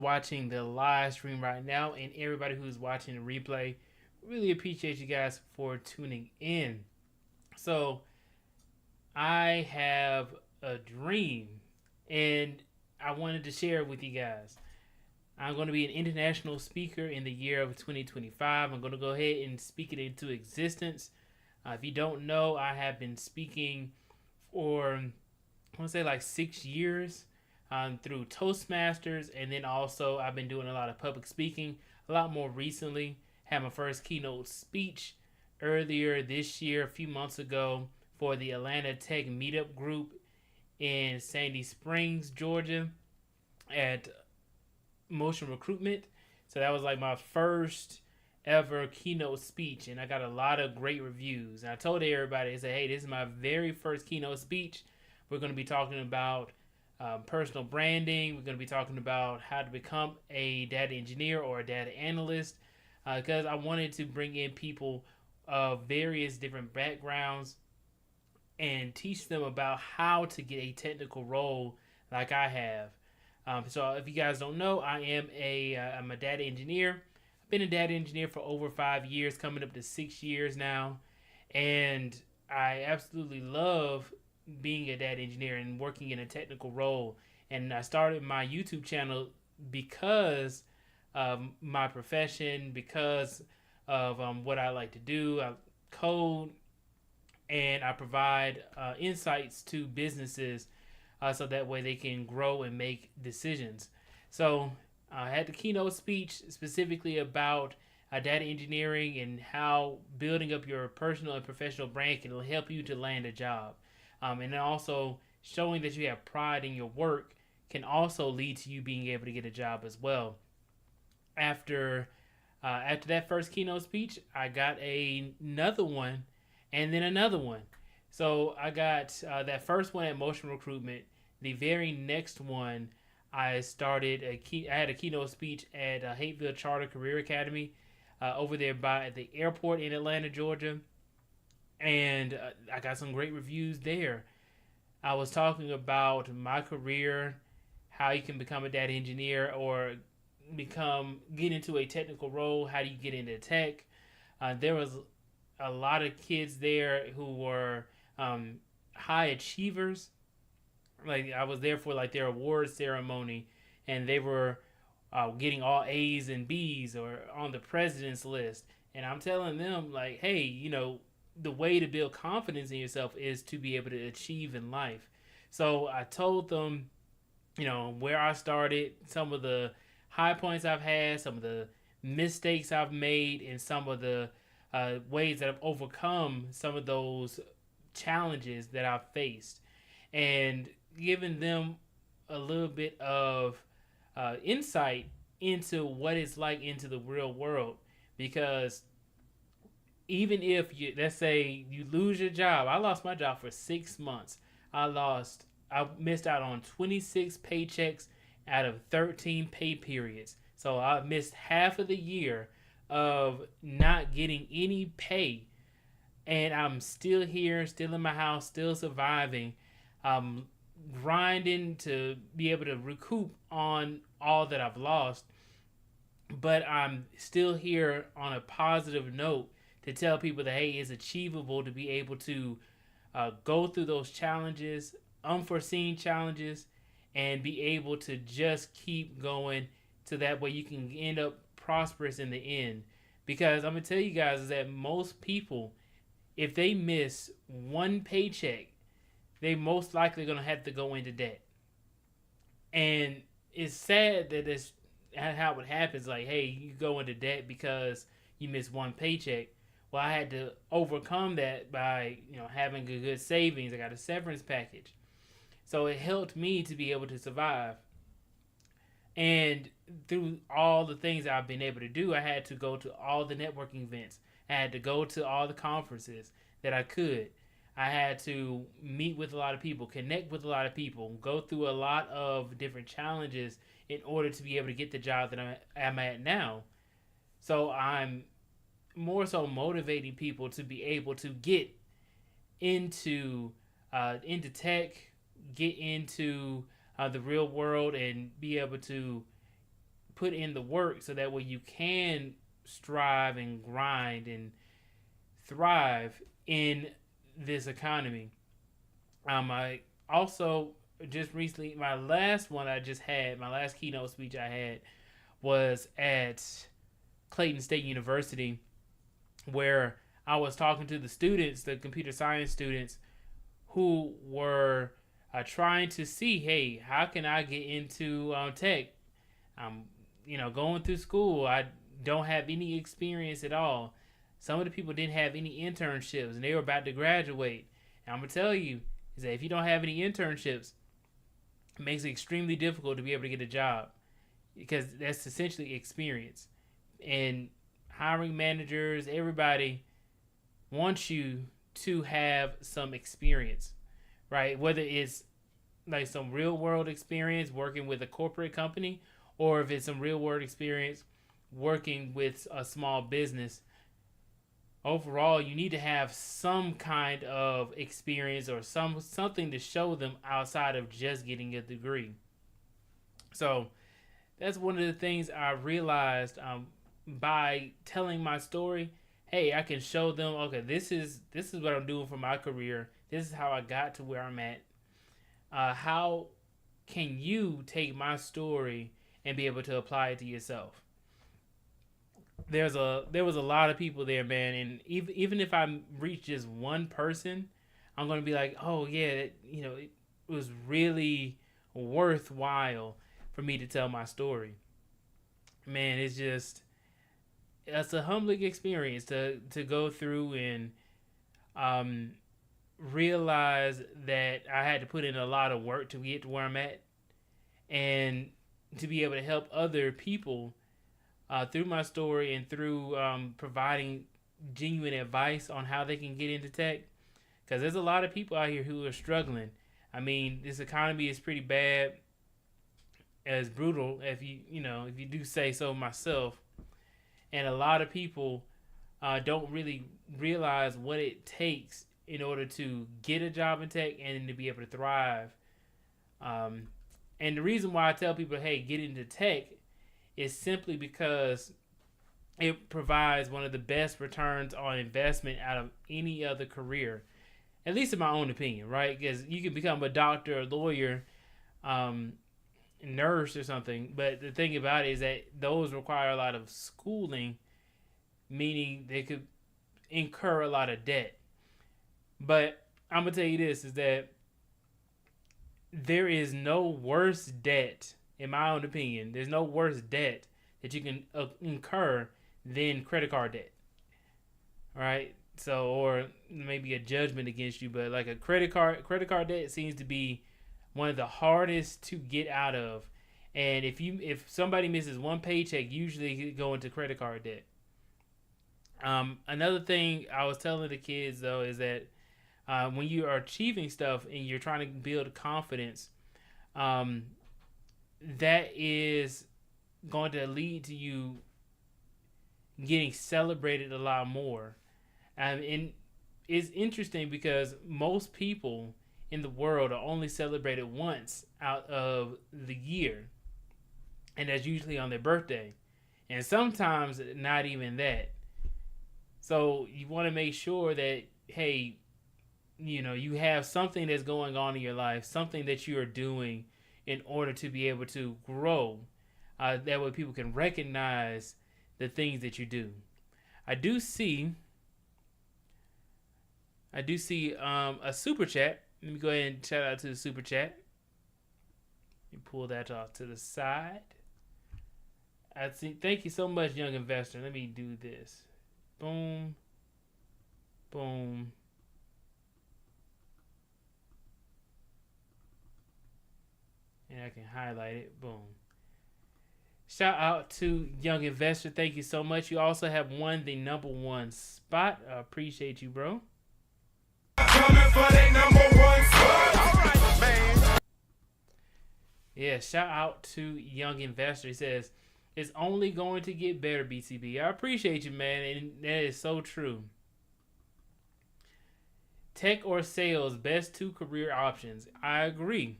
watching the live stream right now, and everybody who's watching the replay. Really appreciate you guys for tuning in. So, I have a dream, and I wanted to share it with you guys. I'm going to be an international speaker in the year of 2025. I'm going to go ahead and speak it into existence. If you don't know, I have been speaking for, I want to say like 6 years through Toastmasters, and then also I've been doing a lot of public speaking. A lot more recently, had my first keynote speech earlier this year, a few months ago, for the Atlanta Tech Meetup Group in Sandy Springs, Georgia, at Motion Recruitment. So that was like my first ever keynote speech, and I got a lot of great reviews. And I told everybody, I said, hey, this is my very first keynote speech. We're going to be talking about personal branding. We're going to be talking about how to become a data engineer or a data analyst, because I wanted to bring in people of various different backgrounds and teach them about how to get a technical role like I have. So if you guys don't know, I'm a data engineer. I've been a data engineer for over 5 years, coming up to 6 years now, and I absolutely love being a data engineer and working in a technical role. And I started my YouTube channel because of my profession, because of what I like to do. I code and I provide insights to businesses so that way they can grow and make decisions. So I had the keynote speech specifically about data engineering and how building up your personal and professional brand can help you to land a job. And then also showing that you have pride in your work can also lead to you being able to get a job as well. After that first keynote speech, I got another one, and then another one. So I got that first one at Motion Recruitment. The very next one, I had a keynote speech at Hateville Charter Career Academy over there by the airport in Atlanta, Georgia, and I got some great reviews there. I was talking about my career, how you can become a data engineer or get into a technical role. How do you get into tech? There was a lot of kids there who were high achievers. Like I was there for like their awards ceremony, and they were getting all A's and B's or on the president's list. And I'm telling them like, hey, the way to build confidence in yourself is to be able to achieve in life. So I told them, where I started, some of the high points I've had, some of the mistakes I've made, and some of the ways that I've overcome some of those challenges that I've faced, and giving them a little bit of insight into what it's like into the real world. Because even if let's say you lose your job, I lost my job for 6 months. I missed out on 26 paychecks out of 13 pay periods. So I missed half of the year of not getting any pay, and I'm still here, still in my house, still surviving, grinding to be able to recoup on all that I've lost. But I'm still here on a positive note to tell people that, hey, it's achievable to be able to go through those challenges, unforeseen challenges, and be able to just keep going so that way you can end up prosperous in the end. Because I'm going to tell you guys is that most people, if they miss one paycheck, they most likely going to have to go into debt. And it's sad that that's how it happens. Like, hey, you go into debt because you miss one paycheck. Well, I had to overcome that by having a good savings. I got a severance package, so it helped me to be able to survive. And through all the things I've been able to do, I had to go to all the networking events. I had to go to all the conferences that I could. I had to meet with a lot of people, connect with a lot of people, go through a lot of different challenges in order to be able to get the job that I'm at now. So I'm more so motivating people to be able to get into tech, get into the real world, and be able to put in the work so that way you can strive and grind and thrive in this economy. I also just recently, my last keynote speech I had was at Clayton State University, where I was talking to the students, the computer science students, who were trying to see, hey, how can I get into tech? I'm, going through school. I don't have any experience at all. Some of the people didn't have any internships, and they were about to graduate. And I'm gonna tell you is that if you don't have any internships, it makes it extremely difficult to be able to get a job, because that's essentially experience. And hiring managers, everybody wants you to have some experience, right? Whether it's like some real world experience working with a corporate company, or if it's some real world experience working with a small business. Overall, you need to have some kind of experience or something to show them outside of just getting a degree. So that's one of the things I realized by telling my story. Hey, I can show them, okay, this is what I'm doing for my career. This is how I got to where I'm at. How can you take my story and be able to apply it to yourself? There was a lot of people there, man, and even if I reach just one person, I'm gonna be like, oh yeah, it was really worthwhile for me to tell my story. Man, it's a humbling experience to go through and realize that I had to put in a lot of work to get to where I'm at, and to be able to help other people through my story and through providing genuine advice on how they can get into tech. Because there's a lot of people out here who are struggling. I mean, this economy is pretty bad, as brutal, if you do say so myself. And a lot of people don't really realize what it takes in order to get a job in tech and to be able to thrive. And the reason why I tell people, hey, get into tech, is simply because it provides one of the best returns on investment out of any other career, at least in my own opinion, right? Because you can become a doctor, a lawyer, nurse, or something, but the thing about it is that those require a lot of schooling, meaning they could incur a lot of debt. But I'm gonna tell you this, is that there is no worse debt, in my own opinion, there's no worse debt that you can incur than credit card debt. All right? So, or maybe a judgment against you, but like a credit card debt seems to be one of the hardest to get out of. And if somebody misses one paycheck, usually you go into credit card debt. Another thing I was telling the kids though is that when you are achieving stuff and you're trying to build confidence, that is going to lead to you getting celebrated a lot more. And it's interesting because most people in the world are only celebrated once out of the year, and that's usually on their birthday, and sometimes not even that. So you want to make sure that, hey, you have something that's going on in your life, something that you are doing in order to be able to grow. That way people can recognize the things that you do. I do see a super chat. Let me go ahead and shout out to the super chat. Let me pull that off to the side. Thank you so much, young investor. Let me do this. Boom. Boom. And I can highlight it. Boom. Shout out to young investor. Thank you so much. You also have won the #1 spot. I appreciate you, bro. Coming for that #1 spot. All right, man. Yeah, shout out to young investor. He says, it's only going to get better, BCB. I appreciate you, man. And that is so true. Tech or sales, best 2 career options. I agree.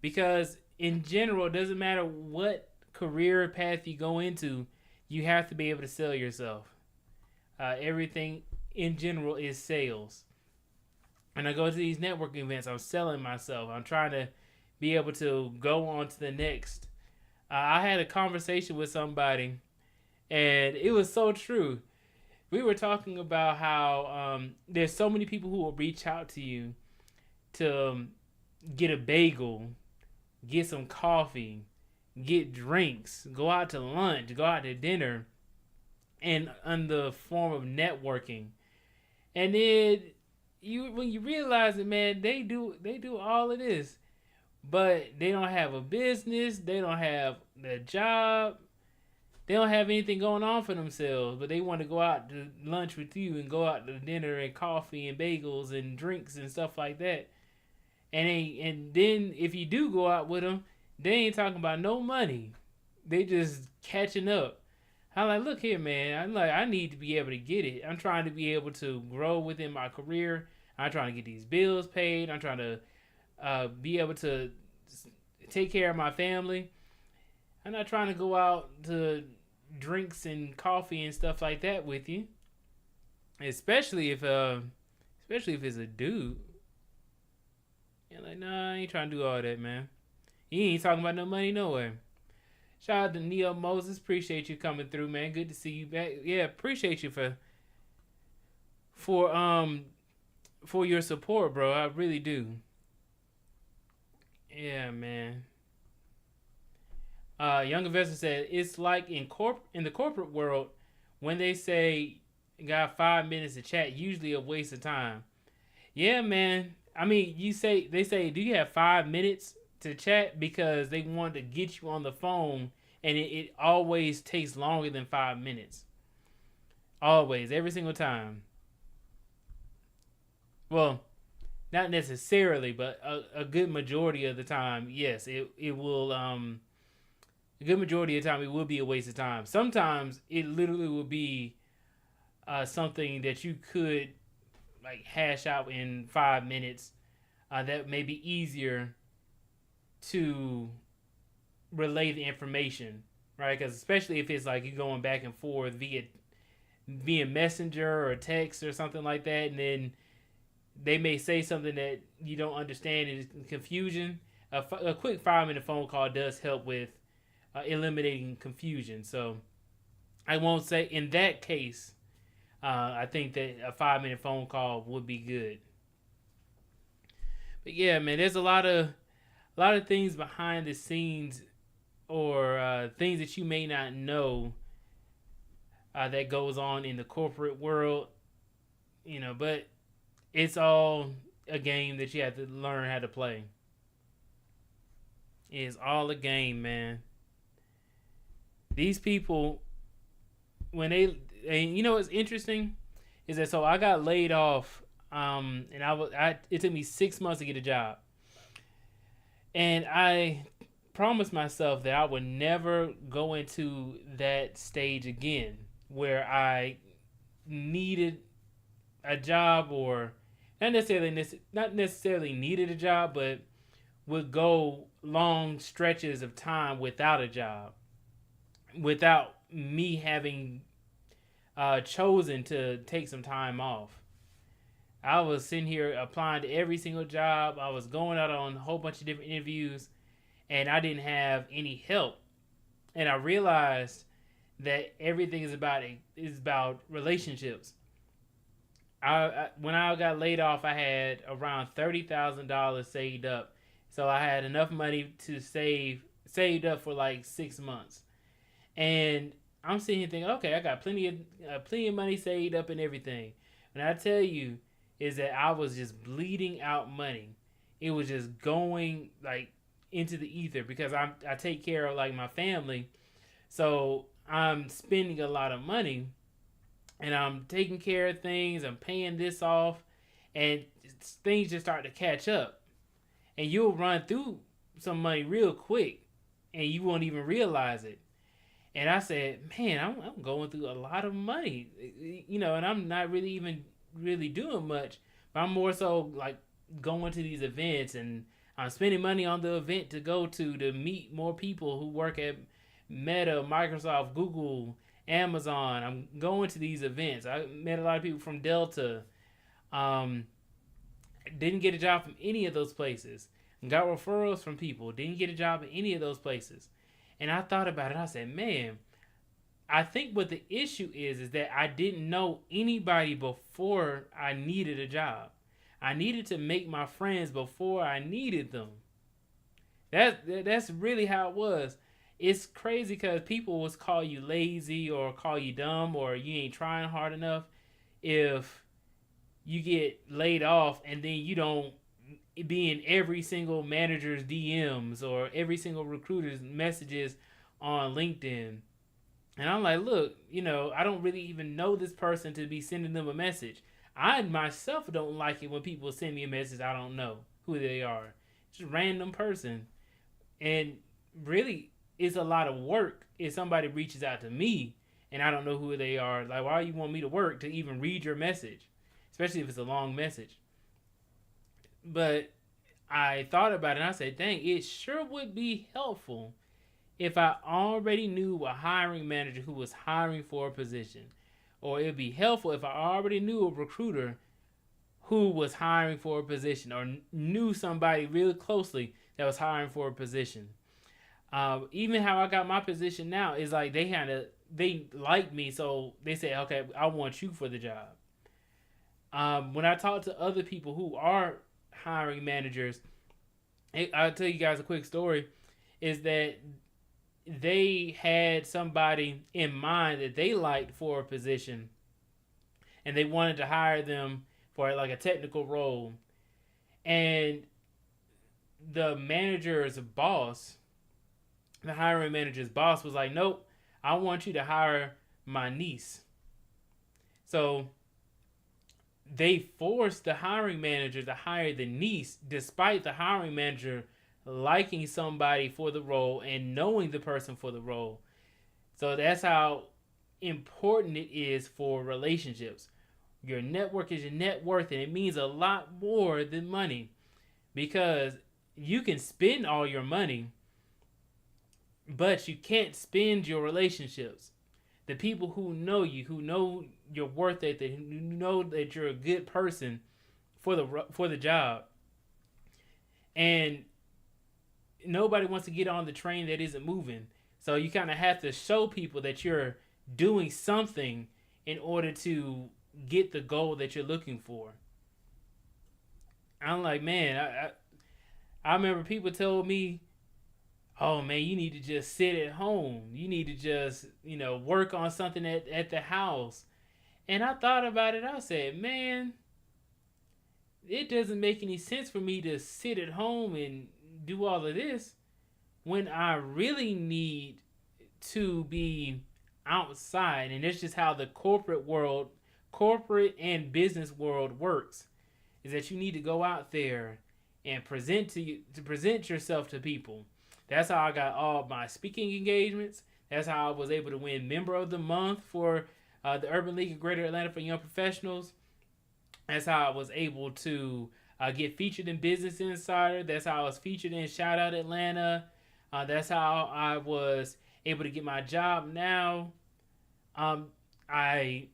Because in general, it doesn't matter what career path you go into, you have to be able to sell yourself. Everything in general is sales. And I go to these networking events, I'm selling myself. I'm trying to be able to go on to the next. I had a conversation with somebody, and it was so true. We were talking about how there's so many people who will reach out to you to get a bagel, get some coffee, get drinks, go out to lunch, go out to dinner, and on the form of networking. And then when you realize it, man, they do all of this, but they don't have a business, they don't have a job, they don't have anything going on for themselves, but they want to go out to lunch with you and go out to dinner and coffee and bagels and drinks and stuff like that. And then if you do go out with them, they ain't talking about no money. They just catching up. I'm like, look here, man. I'm like, I need to be able to get it. I'm trying to be able to grow within my career. I'm trying to get these bills paid. I'm trying to be able to take care of my family. I'm not trying to go out to drinks and coffee and stuff like that with you. Especially if it's a dude. You're like, nah, I ain't trying to do all that, man. He ain't talking about no money nowhere. Shout out to Neo Moses. Appreciate you coming through, man. Good to see you back. Yeah, appreciate you for your support, bro. I really do. Yeah, man. Young Investor said it's like in the corporate world when they say got 5 minutes to chat, usually a waste of time. Yeah, man. I mean, they say, do you have 5 minutes to chat, because they want to get you on the phone, and it always takes longer than 5 minutes. Always, every single time. Well, not necessarily, but a good majority of the time, yes, it will. A good majority of the time, it will be a waste of time. Sometimes it literally will be something that you could like hash out in 5 minutes. That may be easier to relay the information, right? Because especially if it's like you're going back and forth via messenger or text or something like that, and then they may say something that you don't understand and it's confusion. A quick 5-minute phone call does help with eliminating confusion. So I won't say in that case. I think that a 5-minute phone call would be good. But yeah, man, there's a lot of things behind the scenes, or things that you may not know that goes on in the corporate world, but it's all a game that you have to learn how to play. It's all a game, man. These people, when and what's interesting is that, so I got laid off, and it took me 6 months to get a job. And I promised myself that I would never go into that stage again where I needed a job, or not necessarily needed a job, but would go long stretches of time without a job, without me having chosen to take some time off. I was sitting here applying to every single job. I was going out on a whole bunch of different interviews, and I didn't have any help. And I realized that everything is about relationships. When I got laid off, I had around $30,000 saved up, so I had enough money to saved up for like 6 months. And I'm sitting here thinking, okay, I got plenty of money saved up and everything. And I tell you, is that I was just bleeding out money. It was just going like into the ether, because I take care of like my family, so I'm spending a lot of money, and I'm taking care of things. I'm paying this off, and things just start to catch up, and you'll run through some money real quick, and you won't even realize it. And I said, man, I'm going through a lot of money, and I'm not really even really doing much, but I'm more so like going to these events, and I'm spending money on the event to go to meet more people who work at Meta, Microsoft, Google, Amazon. I'm going to these events. I met a lot of people from Delta. Um, didn't get a job from any of those places. Got referrals from people. Didn't get a job in any of those places. And I thought about it. I said, man, I think what the issue is that I didn't know anybody before I needed a job. I needed to make my friends before I needed them. That's really how it was. It's crazy because people will call you lazy or call you dumb or you ain't trying hard enough if you get laid off and then you don't be in every single manager's DMs or every single recruiter's messages on LinkedIn. And I'm like, look, I don't really even know this person to be sending them a message. I myself don't like it when people send me a message I don't know who they are. Just a random person. And really, it's a lot of work if somebody reaches out to me and I don't know who they are. Like, why you want me to work to even read your message? Especially if it's a long message. But I thought about it and I said, dang, it sure would be helpful if I already knew a hiring manager who was hiring for a position. Or it would be helpful if I already knew a recruiter who was hiring for a position or knew somebody really closely that was hiring for a position. Even how I got my position now is like they like me, so they say, okay, I want you for the job. When I talk to other people who are hiring managers, I'll tell you guys a quick story, is that they had somebody in mind that they liked for a position and they wanted to hire them for like a technical role. And the manager's boss, the hiring manager's boss was like, nope, I want you to hire my niece. So they forced the hiring manager to hire the niece despite the hiring manager liking somebody for the role and knowing the person for the role. So that's how important it is for relationships. Your network is your net worth, and it means a lot more than money, because you can spend all your money, but you can't spend your relationships. The people who know you, who know your worth ethic, who know that you're a good person for the job. And nobody wants to get on the train that isn't moving. So you kind of have to show people that you're doing something in order to get the goal that you're looking for. I'm like, man, I remember people told me, oh man, you need to just sit at home. You need to just, work on something at the house. And I thought about it. I said, man, it doesn't make any sense for me to sit at home and do all of this when I really need to be outside. And that's just how the corporate and business world works, is that you need to go out there and present yourself to people. That's how I got all my speaking engagements. That's how I was able to win Member of the Month for the Urban League of Greater Atlanta for Young Professionals. That's how I was able to get featured in Business Insider. That's how I was featured in Shout Out Atlanta. That's how I was able to get my job now. I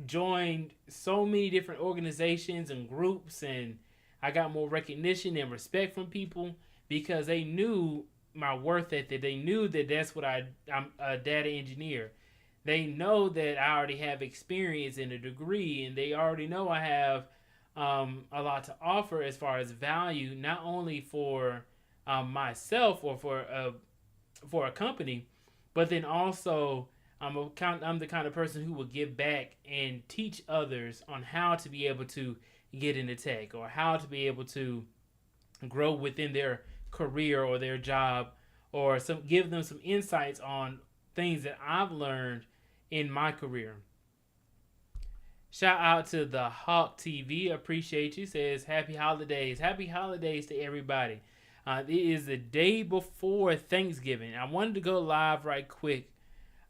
joined so many different organizations and groups, and I got more recognition and respect from people because they knew my worth ethic. They knew that I'm a data engineer. They know that I already have experience and a degree, and they already know I have a lot to offer as far as value, not only for myself or for a company, but then also I'm the kind of person who will give back and teach others on how to be able to get into tech or how to be able to grow within their career or their job, or give them some insights on things that I've learned in my career. Shout out to the Hawk TV. Appreciate you. Says happy holidays. Happy holidays to everybody. It is the day before Thanksgiving. I wanted to go live right quick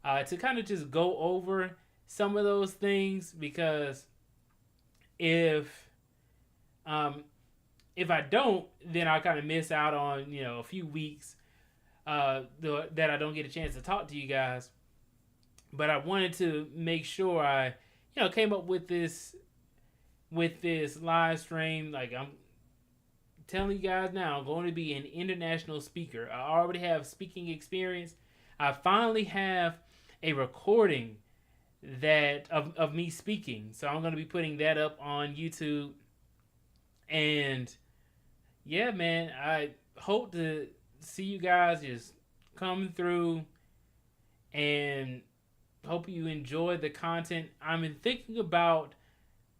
to kind of just go over some of those things, because if I don't, then I kind of miss out on a few weeks that I don't get a chance to talk to you guys. But I wanted to make sure I, came up with this live stream. Like, I'm telling you guys now, I'm going to be an international speaker. I already have speaking experience. I finally have a recording that of me speaking. So I'm going to be putting that up on YouTube. And yeah, man, I hope to see you guys just come through, and hope you enjoy the content. I'm thinking about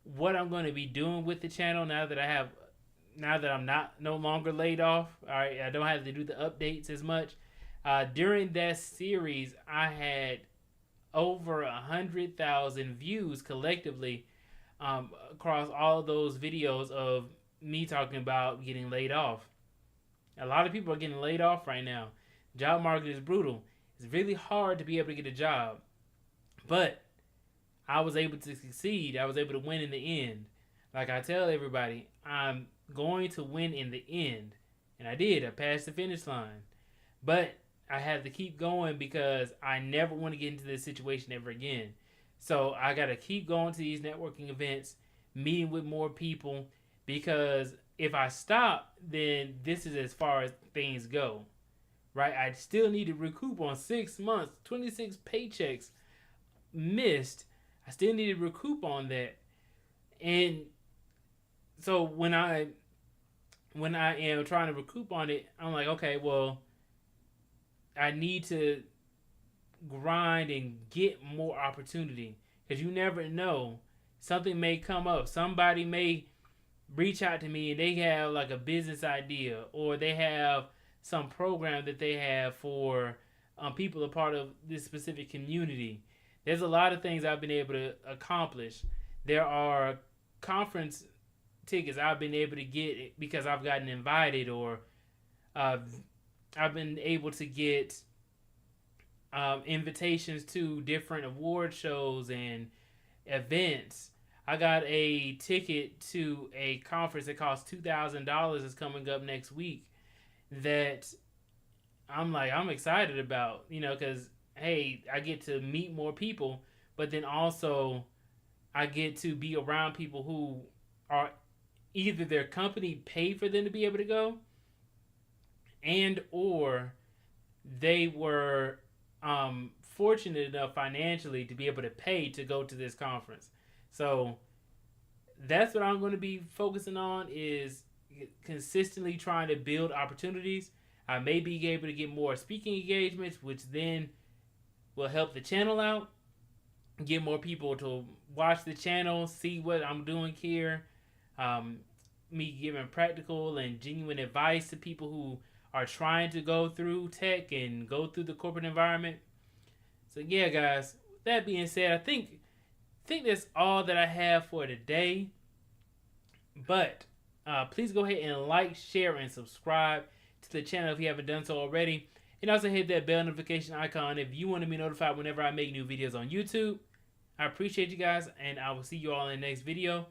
what I'm going to be doing with the channel now that I'm no longer laid off. All right, I don't have to do the updates as much. During that series, I had over 100,000 views collectively across all of those videos of me talking about getting laid off. A lot of people are getting laid off right now. Job market is brutal. It's really hard to be able to get a job. But I was able to succeed. I was able to win in the end. Like I tell everybody, I'm going to win in the end. And I did. I passed the finish line. But I had to keep going because I never want to get into this situation ever again. So I got to keep going to these networking events, meeting with more people, because if I stop, then this is as far as things go. Right? I still need to recoup on 6 months, 26 paychecks missed. I still need to recoup on that. And so when I am trying to recoup on it, I'm like, okay, well, I need to grind and get more opportunity, because you never know, something may come up. Somebody may reach out to me and they have like a business idea, or they have some program that they have for people a part of this specific community. There's a lot of things I've been able to accomplish. There are conference tickets I've been able to get because I've gotten invited, or I've been able to get invitations to different award shows and events. I got a ticket to a conference that costs $2,000 is coming up next week that I'm excited about, because hey, I get to meet more people, but then also I get to be around people who are either their company paid for them to be able to go, and or they were fortunate enough financially to be able to pay to go to this conference. So that's what I'm going to be focusing on, is consistently trying to build opportunities. I may be able to get more speaking engagements, which then will help the channel out, get more people to watch the channel, see what I'm doing here, me giving practical and genuine advice to people who are trying to go through tech and go through the corporate environment. So yeah, guys, that being said, I think that's all that I have for today. But please go ahead and like, share, and subscribe to the channel if you haven't done so already. And also hit that bell notification icon if you want to be notified whenever I make new videos on YouTube. I appreciate you guys, and I will see you all in the next video.